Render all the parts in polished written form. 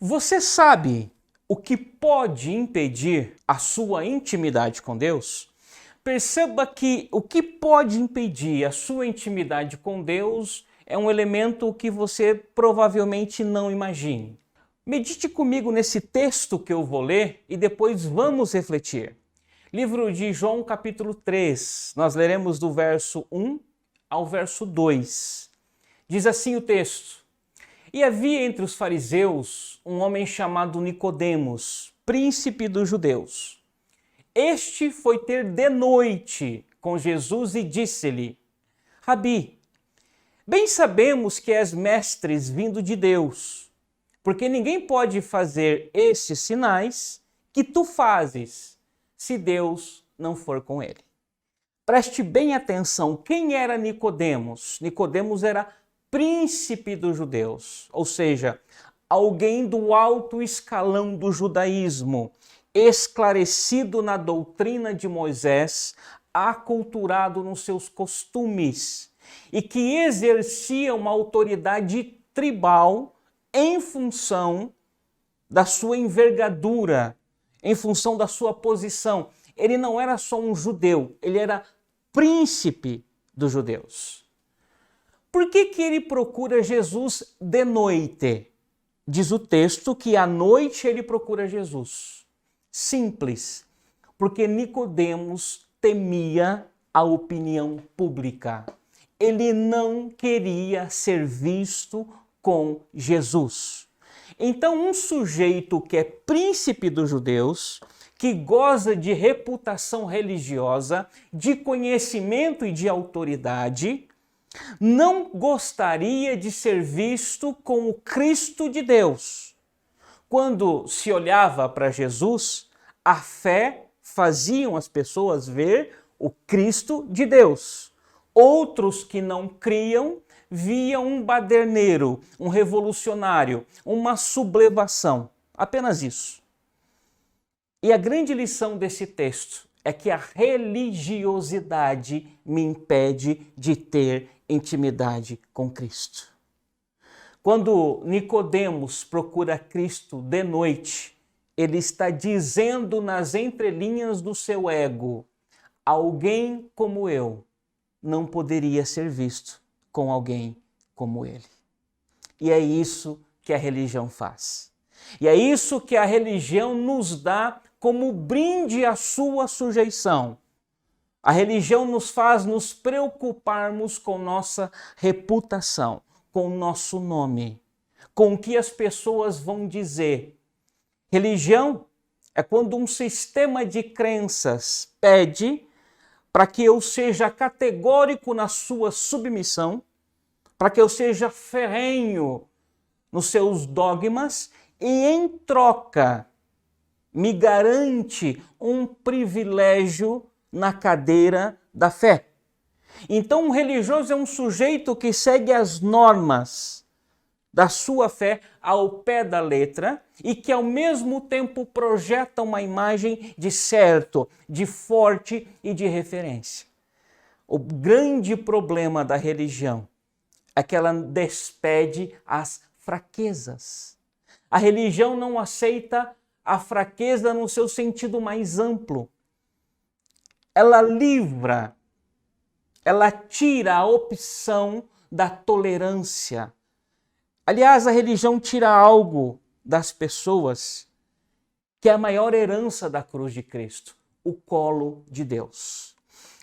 Você sabe o que pode impedir a sua intimidade com Deus? Perceba que o que pode impedir a sua intimidade com Deus é um elemento que você provavelmente não imagine. Medite comigo nesse texto que eu vou ler e depois vamos refletir. Livro de João, capítulo 3, nós leremos do verso 1 ao verso 2. Diz assim o texto: E havia entre os fariseus um homem chamado Nicodemos, príncipe dos judeus. Este foi ter de noite com Jesus e disse-lhe: Rabi, bem sabemos que és mestres vindo de Deus, porque ninguém pode fazer estes sinais que tu fazes, se Deus não for com ele. Preste bem atenção, quem era Nicodemos? Nicodemos era príncipe dos judeus, ou seja, alguém do alto escalão do judaísmo, esclarecido na doutrina de Moisés, aculturado nos seus costumes e que exercia uma autoridade tribal em função da sua envergadura, em função da sua posição. Ele não era só um judeu, ele era príncipe dos judeus. Por que ele procura Jesus de noite? Diz o texto que à noite ele procura Jesus. Simples, porque Nicodemos temia a opinião pública. Ele não queria ser visto com Jesus. Então, um sujeito que é príncipe dos judeus, que goza de reputação religiosa, de conhecimento e de autoridade, não gostaria de ser visto como Cristo de Deus. Quando se olhava para Jesus, a fé faziam as pessoas ver o Cristo de Deus. Outros que não criam viam um baderneiro, um revolucionário, uma sublevação. Apenas isso. E a grande lição desse texto é que a religiosidade me impede de ter intimidade com Cristo. Quando Nicodemos procura Cristo de noite, ele está dizendo nas entrelinhas do seu ego: alguém como eu não poderia ser visto com alguém como ele. E é isso que a religião faz. E é isso que a religião nos dá como brinde à sua sujeição. A religião nos faz nos preocuparmos com nossa reputação, com nosso nome, com o que as pessoas vão dizer. Religião é quando um sistema de crenças pede para que eu seja categórico na sua submissão, para que eu seja ferrenho nos seus dogmas e, em troca, me garante um privilégio na cadeira da fé. Então, um religioso é um sujeito que segue as normas da sua fé ao pé da letra e que, ao mesmo tempo, projeta uma imagem de certo, de forte e de referência. O grande problema da religião é que ela despede as fraquezas. A religião não aceita a fraqueza no seu sentido mais amplo. Ela livra, ela tira a opção da tolerância. Aliás, a religião tira algo das pessoas que é a maior herança da cruz de Cristo, o colo de Deus.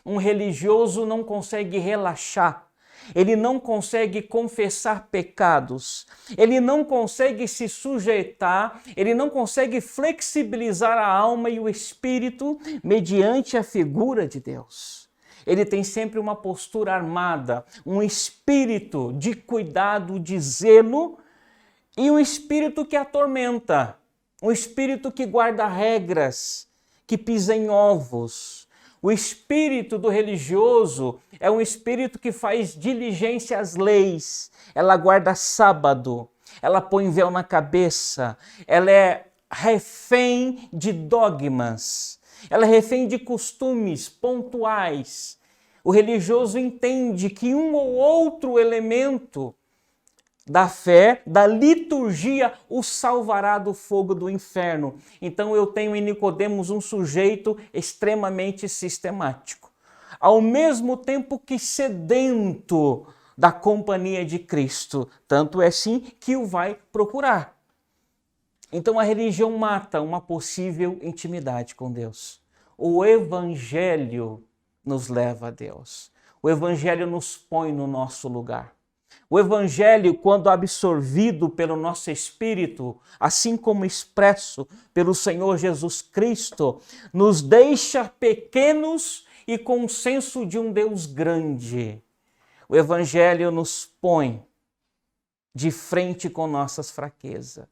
Um religioso não consegue relaxar, ele não consegue confessar pecados, ele não consegue se sujeitar, ele não consegue flexibilizar a alma e o espírito mediante a figura de Deus. Ele tem sempre uma postura armada, um espírito de cuidado, de zelo e um espírito que atormenta, um espírito que guarda regras, que pisa em ovos. O espírito do religioso é um espírito que faz diligência às leis, ela guarda sábado, ela põe véu na cabeça, ela é refém de dogmas, ela é refém de costumes pontuais. O religioso entende que um ou outro elemento da fé, da liturgia, o salvará do fogo do inferno. Então eu tenho em Nicodemos um sujeito extremamente sistemático. Ao mesmo tempo que sedento da companhia de Cristo, tanto é assim que o vai procurar. Então a religião mata uma possível intimidade com Deus. O Evangelho nos leva a Deus. O Evangelho nos põe no nosso lugar. O Evangelho, quando absorvido pelo nosso espírito, assim como expresso pelo Senhor Jesus Cristo, nos deixa pequenos e com o senso de um Deus grande. O Evangelho nos põe de frente com nossas fraquezas.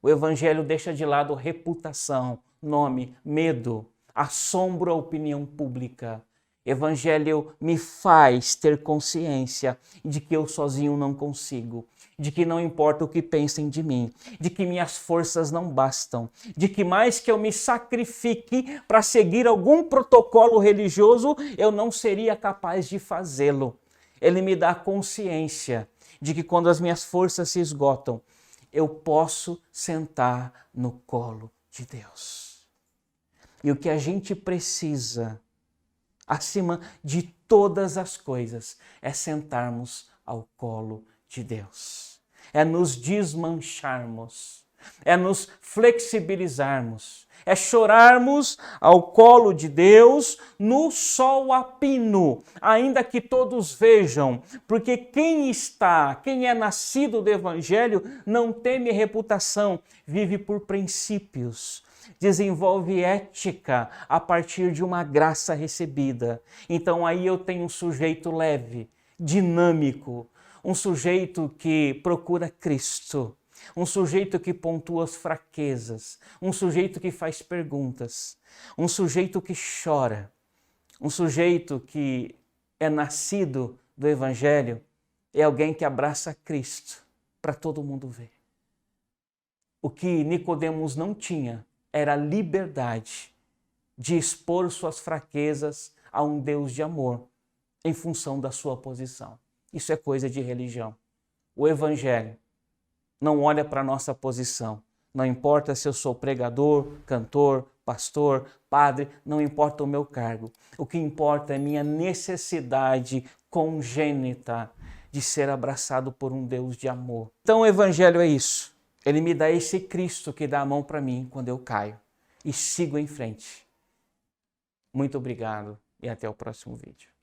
O Evangelho deixa de lado reputação, nome, medo, assombro à opinião pública. Evangelho me faz ter consciência de que eu sozinho não consigo, de que não importa o que pensem de mim, de que minhas forças não bastam, de que mais que eu me sacrifique para seguir algum protocolo religioso, eu não seria capaz de fazê-lo. Ele me dá consciência de que quando as minhas forças se esgotam, eu posso sentar no colo de Deus. E o que a gente precisa, acima de todas as coisas, é sentarmos ao colo de Deus. É nos desmancharmos, é nos flexibilizarmos, é chorarmos ao colo de Deus no sol a pino, ainda que todos vejam, porque quem é nascido do Evangelho, não teme reputação, vive por princípios, desenvolve ética a partir de uma graça recebida. Então aí eu tenho um sujeito leve, dinâmico, um sujeito que procura Cristo, um sujeito que pontua as fraquezas, um sujeito que faz perguntas, um sujeito que chora, um sujeito que é nascido do Evangelho, é alguém que abraça Cristo para todo mundo ver. O que Nicodemos não tinha era a liberdade de expor suas fraquezas a um Deus de amor em função da sua posição. Isso é coisa de religião. O Evangelho não olha para a nossa posição. Não importa se eu sou pregador, cantor, pastor, padre, não importa o meu cargo. O que importa é minha necessidade congênita de ser abraçado por um Deus de amor. Então o Evangelho é isso. Ele me dá esse Cristo que dá a mão para mim quando eu caio. E sigo em frente. Muito obrigado e até o próximo vídeo.